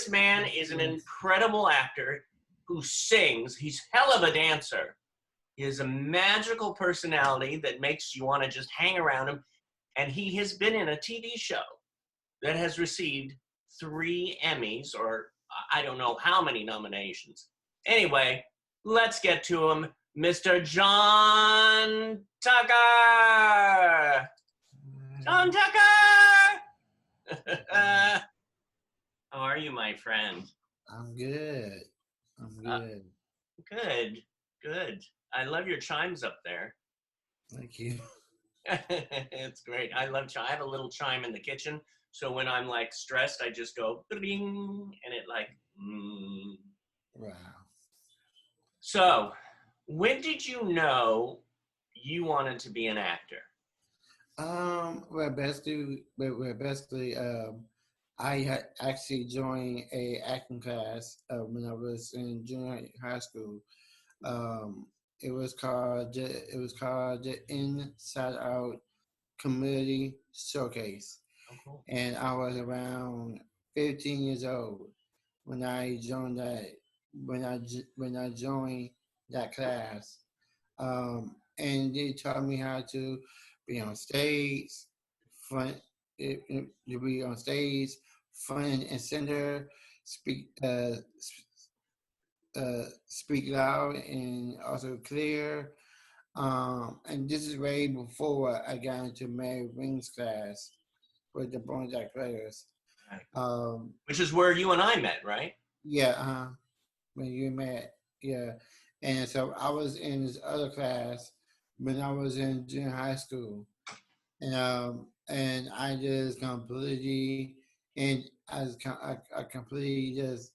This man is an incredible actor who sings. He's hell of a dancer. He has a magical personality that makes you want to just hang around him. And he has been in a TV show that has received 3 Emmys, or I don't know how many nominations. Anyway, let's get to him, Mr. John Tucker. John Tucker! How are you, my friend? I'm good. Good. I love your chimes up there. Thank you. It's great. I love chime. I have a little chime in the kitchen, so when I'm like stressed, I just go bing, and it like. Wow. So, when did you know you wanted to be an actor? I had actually joined a acting class when I was in junior high school. It was called the Inside Out Community Showcase, cool. And I was around 15 years old when I joined that. When I joined that class, and they taught me how to be on stage, front, to be on stage, front and center, speak loud and also clear. And this is way before I got into Mary Wing's class with the Bone Jack players. Right. Which is where you and I met, right? Yeah, when you met, yeah. And so I was in this other class when I was in junior high school. And I just completely, and I completely just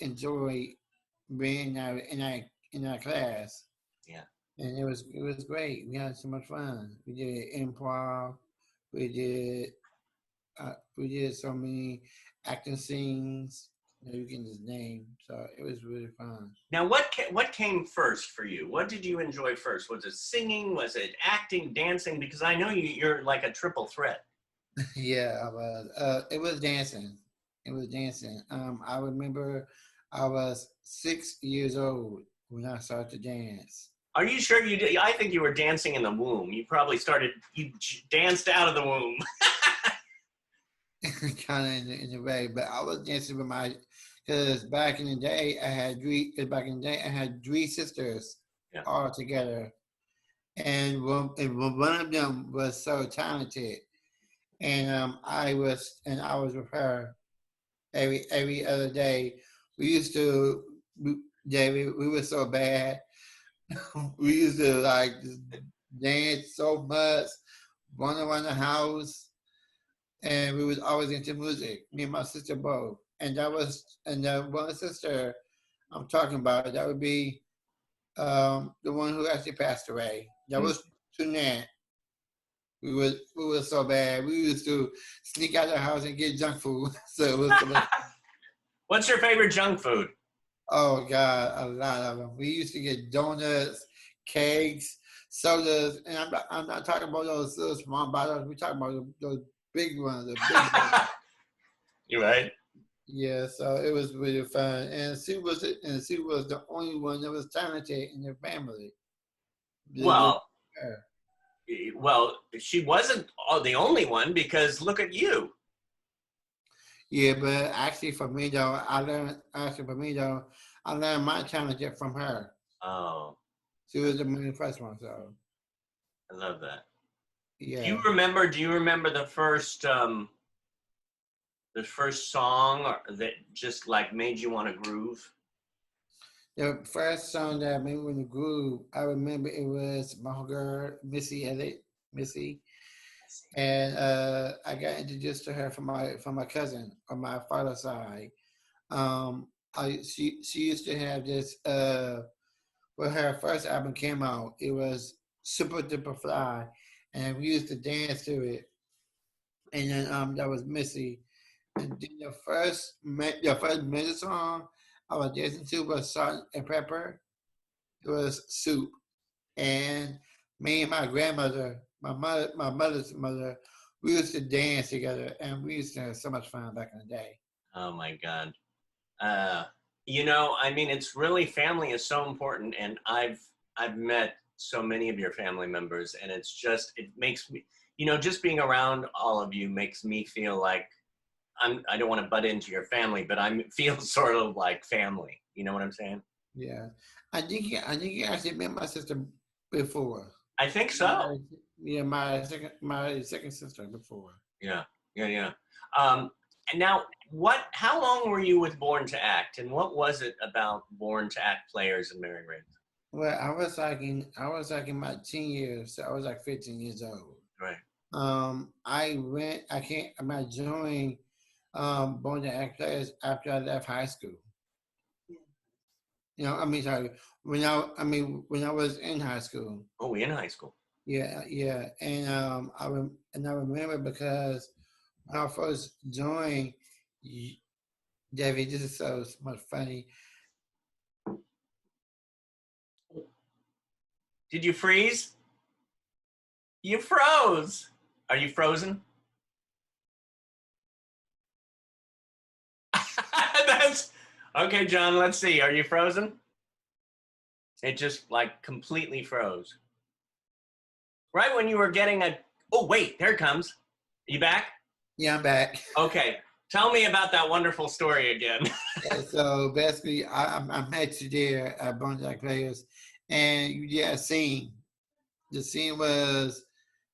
enjoyed being in that class. Yeah. And it was great. We had so much fun. We did improv. We did so many acting scenes that you can just name. So it was really fun. Now, what came first for you? What did you enjoy first? Was it singing? Was it acting, dancing? Because I know you're like a triple threat. Yeah, I was. It was dancing. I remember I was 6 years old when I started to dance. Are you sure you did? I think you were dancing in the womb. You danced out of the womb. Kind of in a way, but I was dancing with because back in the day I had 3 sisters, yeah, all together, and one of them was so talented, and I was with her every other day. We were so bad. We used to like just dance so much, run around the house. And we was always into music, me and my sister both. And the one sister I'm talking about, that would be the one who actually passed away. That was Tunant. We were so bad. We used to sneak out of the house and get junk food. So it was. What's your favorite junk food? Oh God, a lot of them. We used to get donuts, cakes, sodas, and I'm not talking about those small bottles. We're talking about those big ones. You're right. Yeah, so it was really fun, and she was the only one that was talented in the family. Well, she wasn't the only one, because look at you. Yeah, but actually for me though, I learned my talent from her. Oh. She was the first one, so. I love that. Yeah. Do you remember the first song that just like made you want to groove? The first song that made me want to groove, I remember it was my girl Missy. And I got introduced to her from my cousin on my father's side. She used to have this when her first album came out, it was Super Duper Fly, and we used to dance to it. And then that was Missy. And then the first minute song I was dancing to was Salt and Pepper. It was Soup. And me and my grandmother, my mother's mother, we used to dance together, and we used to have so much fun back in the day. Oh my God. You know, I mean, it's really, family is so important, and I've met so many of your family members, and it's just, it makes me, you know, just being around all of you makes me feel like I don't want to butt into your family, but I feel sort of like family. You know what I'm saying? Yeah, I think you actually met my sister before. I think so. Yeah, my second sister before. Yeah, yeah, yeah. And now, how long were you with Born to Act, and what was it about Born to Act players and Mary Rains? Well, I was like in my 10 years, so I was like 15 years old. Right. I joined Born to Act players after I left high school. You know, I mean, sorry, when I was in high school. Oh, in high school. Yeah, yeah, and I remember because when I first joined, David, this is so much funny. Did you freeze? You froze. Are you frozen? That's okay, John. Let's see. Are you frozen? It just like completely froze. Right when you were getting a. Oh wait, there it comes. Are you back? Yeah, I'm back. Okay, tell me about that wonderful story again. Yeah, so basically, I met you there at Born to Act Players, and you did a scene. The scene was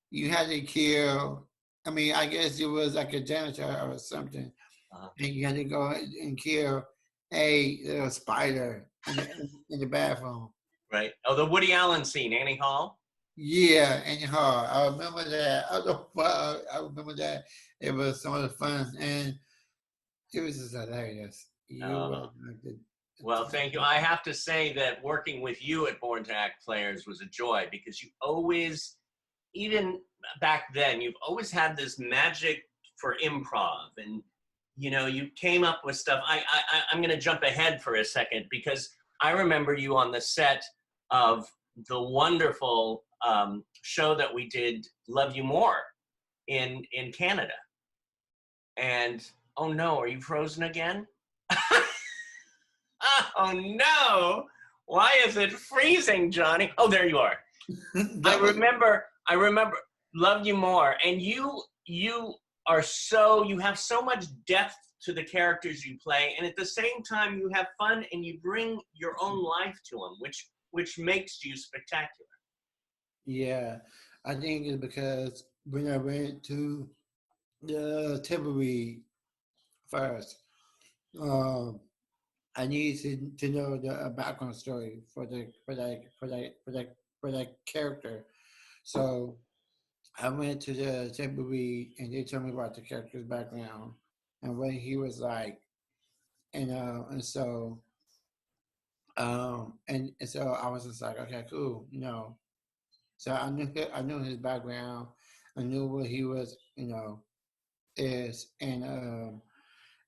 you had to kill. I mean, I guess it was like a janitor or something, and you had to go and kill a little spider in the bathroom. Right. Oh, the Woody Allen scene, Annie Hall. Yeah, and hard. I remember that. I remember that. It was so much fun, and it was just hilarious. Well, thank you. I have to say that working with you at Born to Act Players was a joy, because you always, even back then, you've always had this magic for improv, and you know, you came up with stuff. I'm going to jump ahead for a second, because I remember you on the set of the wonderful show that we did, Love You More, in Canada. And oh no, are you frozen again? Oh no! Why is it freezing, Johnny? Oh, there you are. I remember Love You More, and you have so much depth to the characters you play, and at the same time you have fun and you bring your own life to them, which makes you spectacular. Yeah, I think it's because when I went to the Timberweed first, I needed to know the background story for that character. So I went to the Timberweed, and they told me about the character's background and what he was like, and so I was just like, okay, cool, you know. So I knew his background, I knew what he was, you know, is, and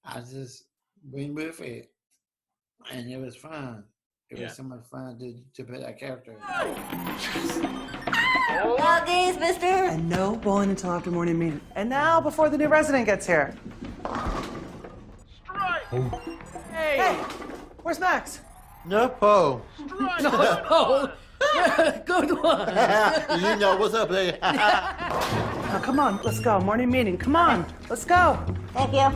I just went with it, and it was fun. It was so much fun to play that character. Doggies, mister. And no bowling until after morning meeting. And now before the new resident gets here. Strike! Hey, where's Max? No, Paul. Strike! Oh, good one. You know what's up, lady. Now, come on, let's go. Morning meeting. Come on, let's go. Thank you.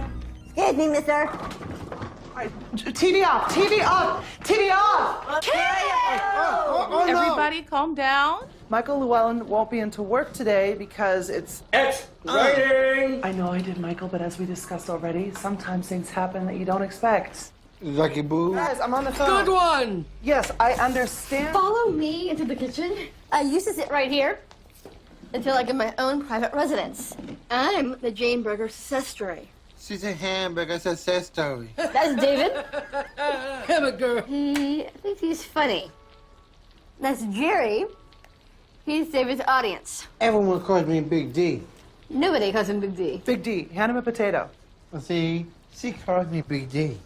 Excuse me, mister. All right, TV off, TV off, TV off. Oh, no. Everybody calm down. Michael Llewellyn won't be into work today because it's... Writing! I know I did, Michael, but as we discussed already, sometimes things happen that you don't expect. Lucky boo. Guys, I'm on the phone. Good one. Yes, I understand. Follow me into the kitchen. I used to sit right here until I get my own private residence. I'm the Jane Berger success story. She's a hamburger success story. That's David. Hamburger. He thinks he's funny. That's Jerry. He's David's audience. Everyone calls me Big D. Nobody calls him Big D. Big D, hand him a potato. See, she calls me Big D.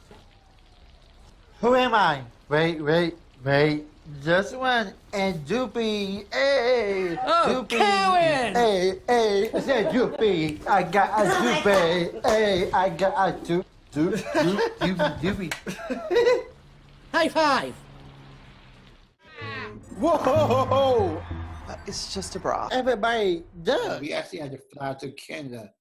Who am I? Wait. Just one and Droopy, hey, Oh, Droopy, Karen! hey, I said Droopy, I got a Droopy, hey, I got a Droopy. High five! Whoa! It's just a bra. Everybody, duh. We actually had to fly to Canada.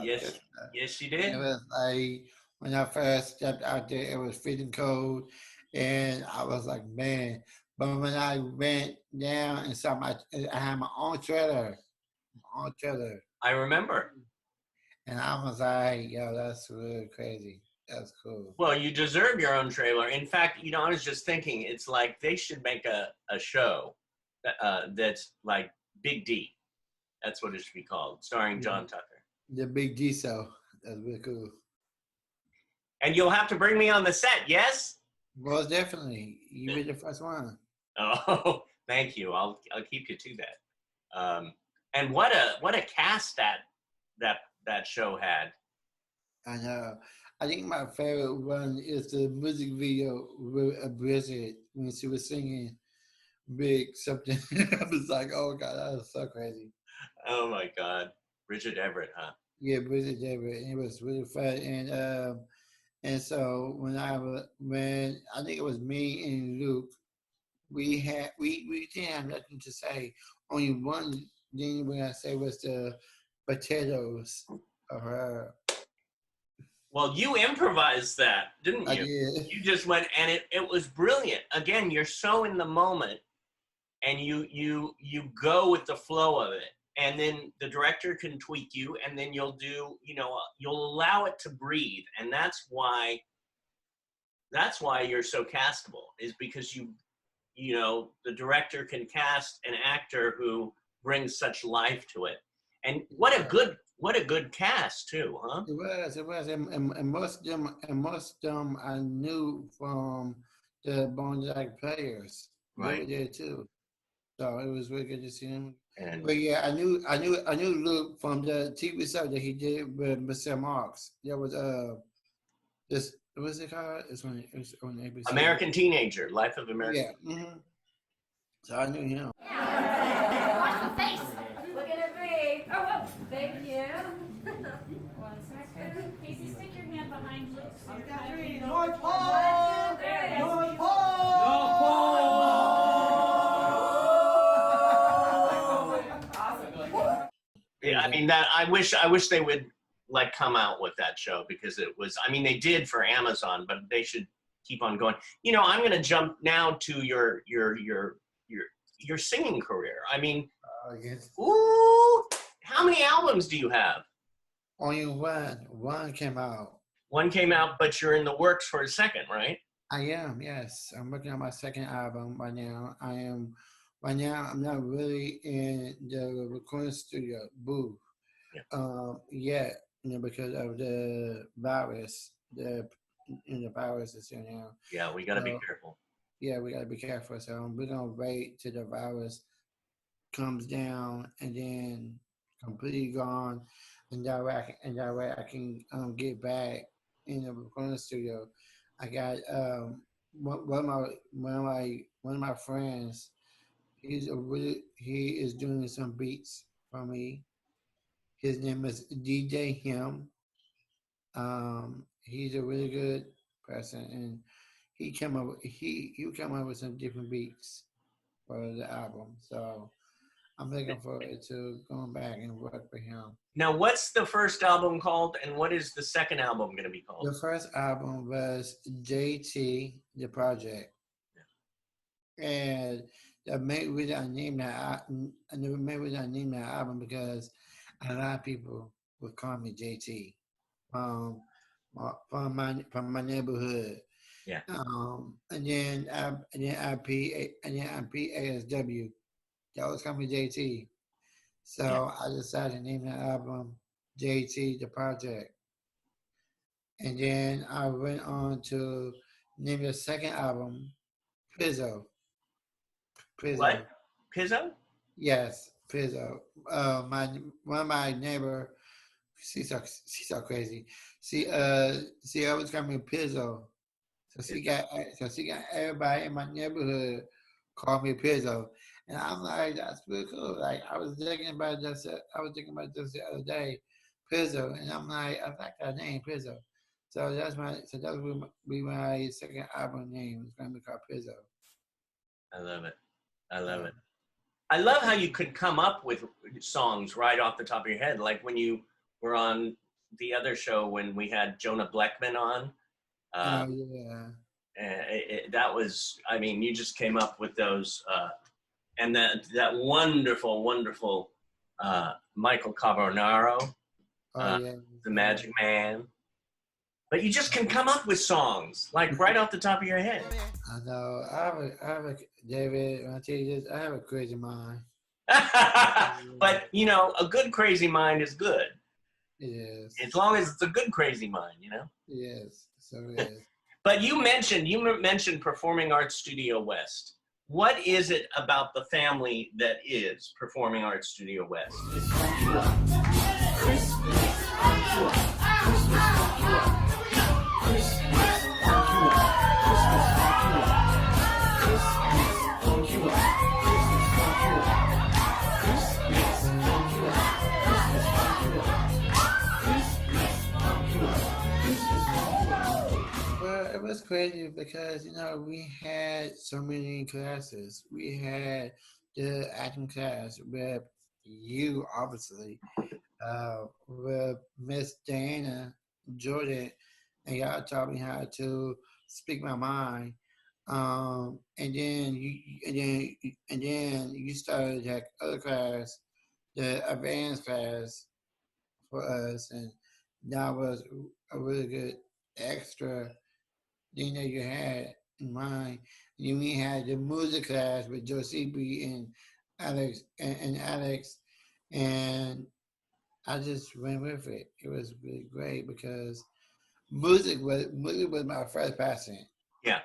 Yes, yes, you It did. was like when I first stepped out there, it was freezing cold, and I was like, man. But when I went down and saw I had my own trailer, I remember. and I was like, yo, that's really crazy. That's cool. Well, you deserve your own trailer. In fact, you know, I was just thinking, it's like they should make a show that's like Big D. That's what it should be called, starring John Tucker. The big diesel. That's really cool. And you'll have to bring me on the set, yes? Most definitely. You be the first one. Oh, thank you. I'll keep you to that. And what a cast that show had. I know. I think my favorite one is the music video with a Blizzard when she was singing Big something. I was like, oh God, that was so crazy. Oh my God, Bridget Everett, huh? Yeah, Blizzard David. It was really fun. And so when I think it was me and Luke, we didn't have nothing to say. Only one thing we had to say was the potatoes of her. Well, you improvised that, didn't I you? did. You just went, and it was brilliant. Again, you're so in the moment, and you go with the flow of it, and then the director can tweak you, and then you'll do, you know, you'll allow it to breathe, and that's why you're so castable, is because you know, the director can cast an actor who brings such life to it. And what a good cast too, huh? It was, and most of them I knew from the Bone Jack players. They were there too, so it was really good to see them. And But yeah, I knew Luke from the TV show that he did with Mr. Marks. There was this what's it called? It was on ABC. American Teenager, Life of American. Yeah. So I knew him. Watch the face. Look at it be. Oh, whoa. Thank you. One second. Casey, stick your hand behind Luke. So you're kind of North Pole. There it is. North Pole. Yeah, I mean that. I wish they would like come out with that show, because it was. I mean, they did for Amazon, but they should keep on going. You know, I'm going to jump now to your singing career. I mean, Yes. ooh, how many albums do you have? Only one. One came out. One came out, but you're in the works for a second, right? I am, yes. I'm working on my second album right now. Right now, I'm not really in the recording studio booth yet, you know, because of the virus. The virus is here now. Yeah, we got to be careful. Yeah, we got to be careful. So we're going to wait till the virus comes down and then completely gone. And that way I can get back in the recording studio. I got one of my friends. He is doing some beats for me. His name is DJ Him. He's a really good person, and he came up with some different beats for the album. So I'm looking forward to going back and work with him. Now, what's the first album called, and what is the second album going to be called? The first album was JT, The Project. And the main reason I named that album because a lot of people would call me JT from my neighborhood. Yeah. And then I PASW. That was called me JT. So I decided to name the album JT, The Project. And then I went on to name the second album Pizzo. What? Pizzo? Yes, Pizzo. One of my neighbor, she's so crazy. She always called me Pizzo. So she got everybody in my neighborhood call me Pizzo, and I'm like, that's pretty cool. Like I was thinking about just the other day, Pizzo, and I'm like, I like that name, Pizzo. So that will be my second album name. It's gonna be called Pizzo. I love it. I love it. I love how you could come up with songs right off the top of your head. Like when you were on the other show when we had Jonah Bleckman on. Oh yeah. That was, I mean, you just came up with those. And that wonderful, wonderful Michael Carbonaro, Oh yeah. the Magic Man. But you just can come up with songs like right off the top of your head. I know. David. When I tell you this, I have a crazy mind. But you know, a good crazy mind is good. Yes. As long as it's a good crazy mind, you know. Yes. So it is. But you mentioned Performing Arts Studio West. What is it about the family that is Performing Arts Studio West? Well, it was crazy because we had so many classes. We had the acting class with you, obviously, with Miss Diana Jordan, and y'all taught me how to speak my mind. And then you started that other class, the advanced class for us, and that was a really good extra thing that you had in mind. And we had the music class with Josepe and Alex, and I just went with it. It was really great because music was my first passion. Yeah.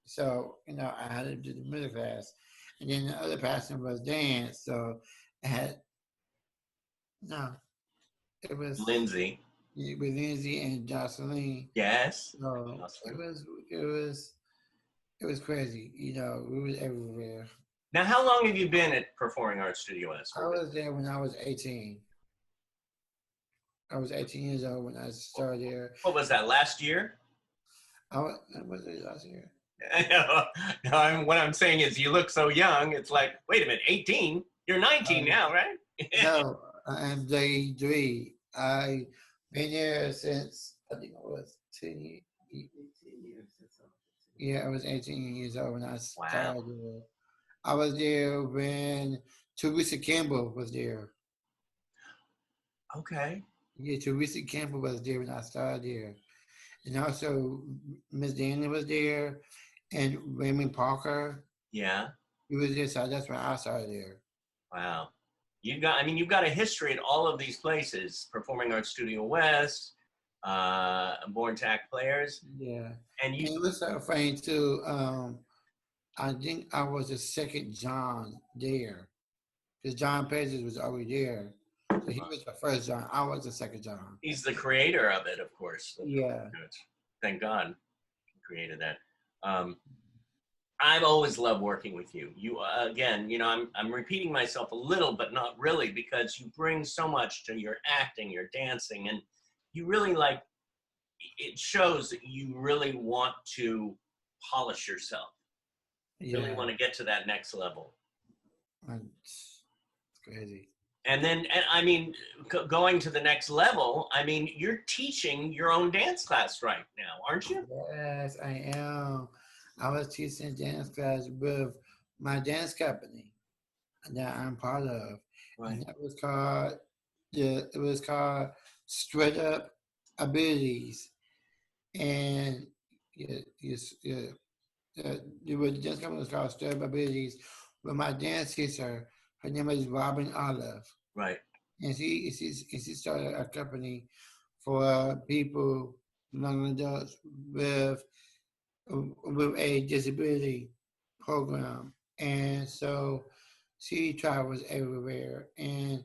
So I had to do the music class, and then the other passion was dance. So I had no, it was Lindsay. with Lindsay and Jocelyn. Yes. So it was crazy. We was everywhere. Now, how long have you been at Performing Arts Studio West? I was there when I was 18. I was 18 years old when I started there. What was that, last year? Was it last year? No, what I'm saying is you look so young. It's like, wait a minute, 18? You're 19 now, right? No, I am 33. I've been there since, I think it was 10 years. Yeah, I was 18 years old when I started there. I was there when Teresa Campbell was there. Okay. Yeah, Teresa Campbell was there when I started there. And also Miss Daniel was there and Raymond Parker. Yeah. He was there, so that's when I started there. Wow. You've got a history at all of these places, Performing Arts Studio West, Born to Act Players. Yeah. And it was so funny too. I think I was the second John there. Because John Pages was already there. So he was the first John. I was the second John. he's the creator of it, of course. Yeah. Thank God he created that. I've always loved working with you. You again, I'm repeating myself a little, but not really, because you bring so much to your acting, your dancing, and you really it shows that you really want to polish yourself. You really want to get to that next level. It's crazy. And then, going to the next level, you're teaching your own dance class right now, aren't you? Yes, I am. I was teaching dance class with my dance company that I'm part of. Right. And that was called Straight Up Abilities. And the dance company was called Straight Up Abilities. But my dance teacher, her name is Robin Olive. Right. And she started a company for people, young adults with a disability program. And so she travels everywhere, and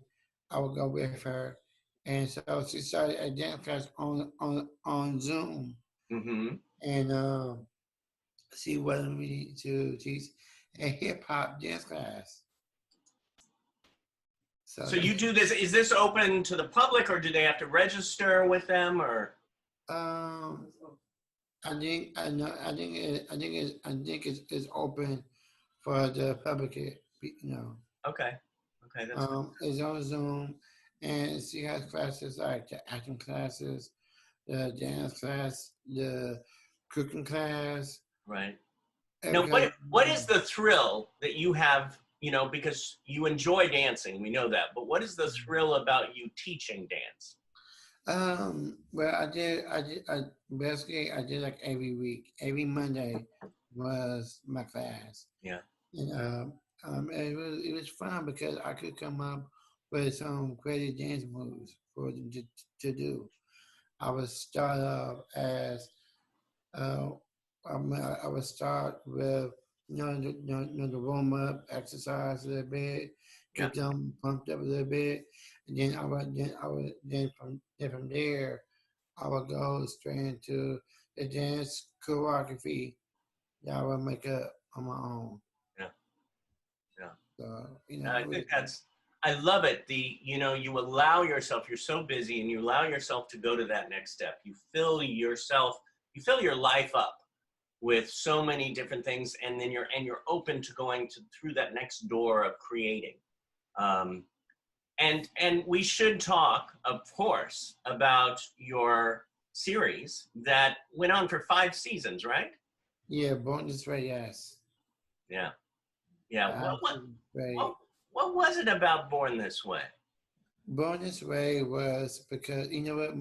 I would go with her. And so she started a dance class on Zoom. Mm-hmm. and she wanted me to teach a hip hop dance class. So you do this, is this open to the public or do they have to register with them or? I think it's open for the public. Okay. Okay. That's It's on Zoom, and she has classes like the acting classes, the dance class, the cooking class. right. Every Now, class. what is the thrill that you have, because you enjoy dancing, we know that, but what is the thrill about you teaching dance? Well, I did basically I did like every week. Every Monday was my class. Yeah. And it was fun because I could come up with some crazy dance moves for them to do. I would start off as I would start with the warm up exercise a little bit, get them pumped up a little bit, and then from there I would go straight into the dance choreography that I would make up on my own. Yeah. Yeah. So I think I love it. You allow yourself, you're so busy and you allow yourself to go to that next step. You fill your life up with so many different things, and then you're open to going through that next door of creating. And we should talk, of course, about your series that went on for 5 seasons, right? Yeah, Born This Way, yes. Yeah. Yeah. What was it about Born This Way? Born This Way was because, you know what,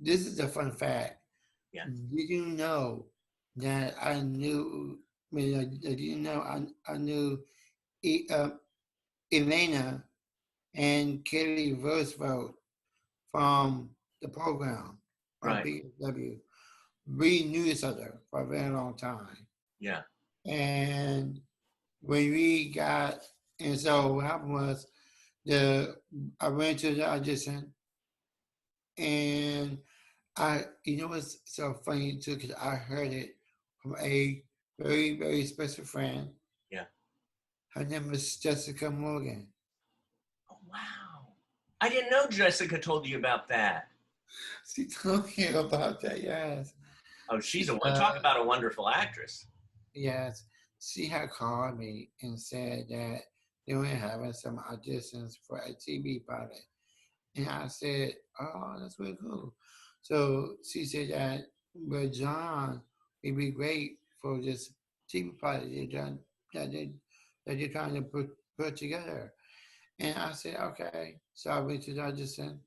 this is a fun fact. Yeah. Did you know that I knew, I knew Elena and Kelly Roosevelt from the program on Right. BSW. We knew each other for a very long time. Yeah. And when we got, and so what happened was, I went to the audition, and what's so funny too, because I heard it from a very, very special friend. Yeah. Her name is Jessica Morgan. Oh, wow. I didn't know Jessica told you about that. She told me about that, yes. Oh, talk about a wonderful actress. Yes. She had called me and said that they were having some auditions for a TV pilot. And I said, oh, that's really cool. So she said that, well, John, it'd be great for this TV pilot that they're trying to put together. And I said, okay. So I went to the audition,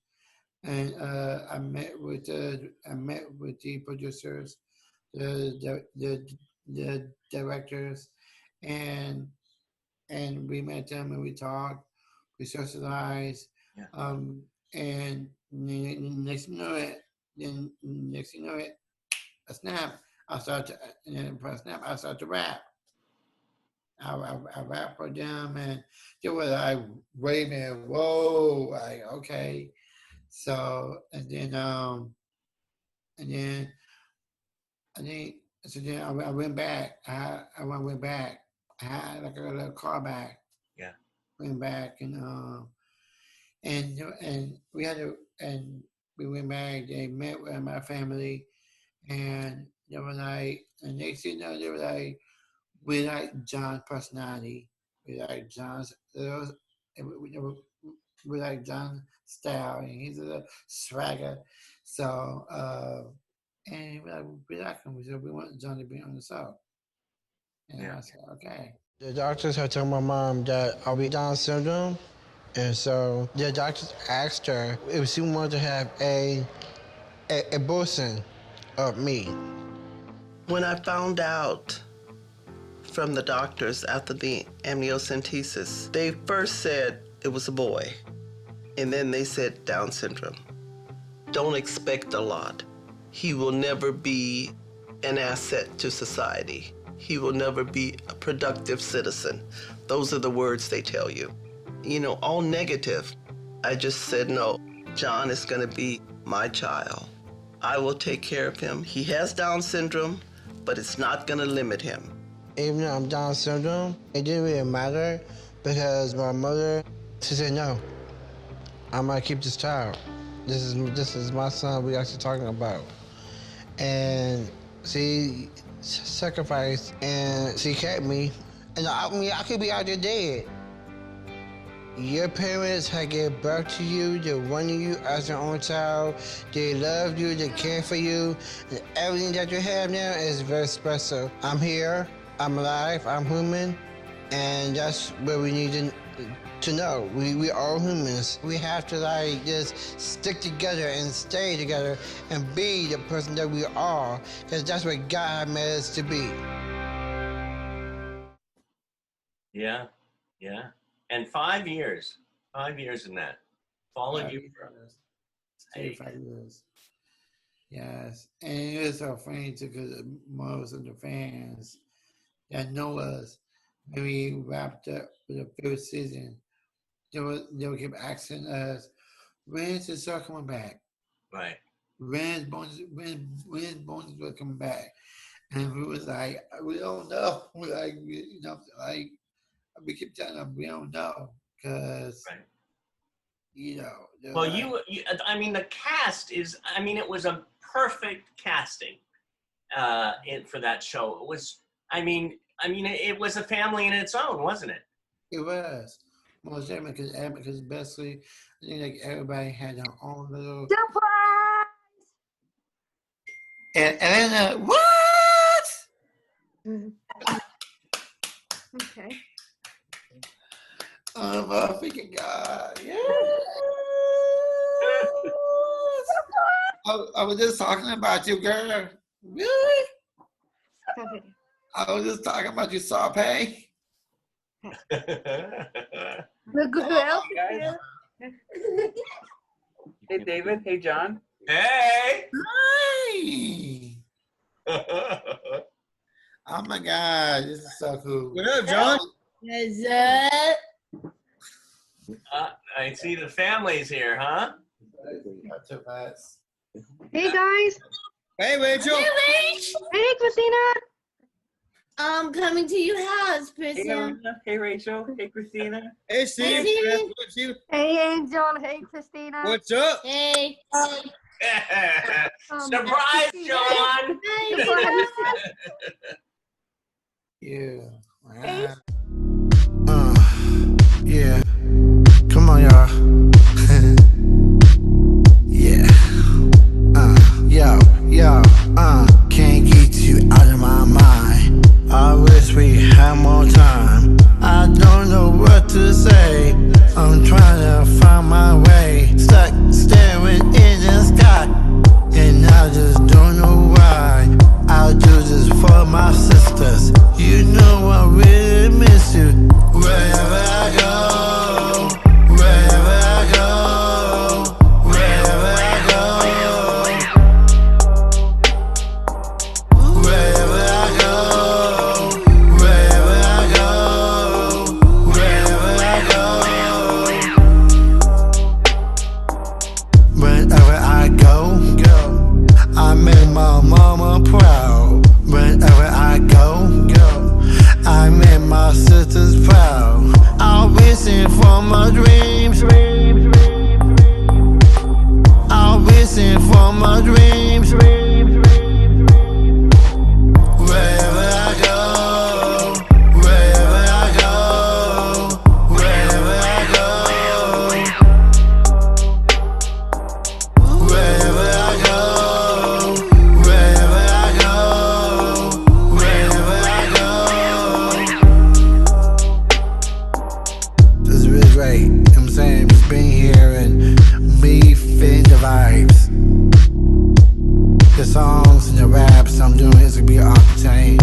and I met with the producers, the directors, and we met them and we talked, we socialized, and next thing you know it, a snap, I started to rap. I rap for them, and they were like waving, whoa, like okay. So I went back. I went back. I had like a little car back. Yeah. Went back and we went back. They met with my family, and they were like, and next thing you know, they were like, we like John's personality. We like John's. We like John's style, and he's a little swagger. So, and we like him. So we want John to be on the show. And I said, okay. The doctors had told my mom that I'll be Down syndrome. And so the doctors asked her if she wanted to have a abortion of me. When I found out from the doctors after the amniocentesis, they first said it was a boy, and then they said Down syndrome. Don't expect a lot. He will never be an asset to society. He will never be a productive citizen. Those are the words they tell you. You know, all negative. I just said, no, John is gonna be my child. I will take care of him. He has Down syndrome, but it's not going to limit him. Even though I'm Down syndrome, it didn't really matter because my mother, she said, no, I'm gonna keep this child. This is my son we actually talking about. And she sacrificed and she kept me. And I mean, I could be out there dead. Your parents had gave birth to you, they wanted you as their own child, they loved you, they cared for you, and everything that you have now is very special. I'm here, I'm alive, I'm human, and that's what we need to know. We are humans. We have to like just stick together and stay together and be the person that we are, because that's what God made us to be. Yeah, yeah. And 5 years in that. Followed you from 5 years. Yes, and it is so funny too, because most of the fans that know us, when we wrapped up with the first season, they would keep asking us, when's the show coming back? right. When's Bones will come back? And we was like, we don't know. We like, we keep telling them we don't know, because Right. Well, I mean, the cast is, I mean, it was a perfect casting for that show. It was, I mean, it was a family in its own, wasn't it? It was. Most definitely, because basically, I think like everybody had their own little. And then, what? Okay. Oh my freaking God! Yes. I was just talking about you, girl. Really? I was just talking about you, Sarpay. Look who else is guys. here. Hey, David. Hey, John. Hey! Hi. Oh my God, this is so cool. What up, John? I see the family's here, huh? Hey guys. Hey, Rachel. Hey Christina. I'm coming to your house, Hey, Christian. Elena. Hey, Rachel. Hey, Christina. Hey, Hey, Steve. Steve. What's you? Hey Angel. Hey Christina. What's up? Hey. Surprise, John! Yeah. Hey. Yeah. Come on, y'all. Yeah. Yo. Can't get you out of my mind. I wish we had more time. I don't know what to say. I'm trying to find my way. Stuck staring in the sky, and I just don't know why. I'll do this for my sisters. You know I really miss you. Wherever I go, wherever I go, wherever I go, wherever I go, wherever I go, wherever I go. Wherever I go, I make my mama proud. Wherever I go, I make my sisters proud. I'm wishing for my dreams. I'm wishing for my dreams. Wherever I go, wherever I go, wherever I go, wherever I go, wherever I go, wherever I go. This is really great. You know what I'm saying? Just being here and me feeling the vibes. The songs and the raps I'm doing is gonna be off the chain.